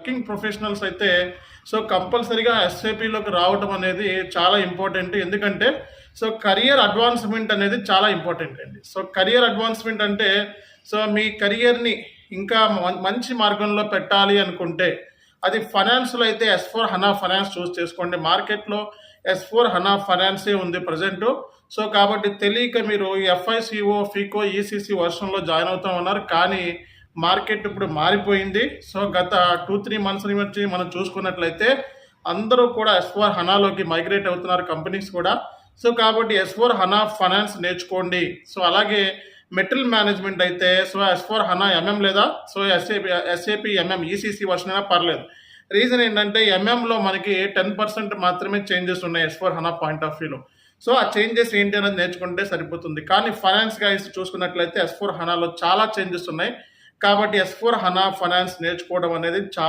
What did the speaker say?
Working professionals అయితే so కంపల్సరీగా ఎస్ఏపిలోకి రావడం అనేది చాలా ఇంపార్టెంట్. ఎందుకంటే సో కెరియర్ అడ్వాన్స్మెంట్ అనేది చాలా ఇంపార్టెంట్ అండి. సో కెరియర్ అడ్వాన్స్మెంట్ అంటే సో మీ కెరియర్ని ఇంకా మంచి మార్గంలో పెట్టాలి అనుకుంటే అది ఫైనాన్స్లో అయితే S/4HANA ఫైనాన్స్ చూస్ చేసుకోండి. మార్కెట్లో S/4HANA ఫైనాన్సే ఉంది ప్రజెంట్. సో కాబట్టి తెలియక మీరు FICO, FICO, ECC వర్షన్లో జాయిన్ అవుతూ ఉన్నారు. కానీ మార్కెట్ ఇప్పుడు మారిపోయింది. సో గత 2-3 మంత్స్ నుంచి మనం చూసుకున్నట్లయితే అందరూ కూడా S/4HANAలోకి మైగ్రేట్ అవుతున్నారు, కంపెనీస్ కూడా. సో కాబట్టి S/4HANA ఫైనాన్స్ నేర్చుకోండి. సో అలాగే మెటీరియల్ మేనేజ్మెంట్ అయితే సో S/4HANA MM లేదా so SAP MM ECC version అయినా పర్లేదు. రీజన్ ఏంటంటే ఎంఎంలో మనకి 10% మాత్రమే చేంజెస్ ఉన్నాయి S/4HANA పాయింట్ ఆఫ్ వ్యూలో. సో ఆ చేంజెస్ ఏంటి అనేది నేర్చుకుంటే సరిపోతుంది. కానీ ఫైనాన్స్ గైస్ చూసుకున్నట్లయితే S/4HANAలో చాలా చేంజెస్ ఉన్నాయి. కాబట్టి S/4HANA ఫైనాన్స్ నేర్చుకోవడం అనేది చాలా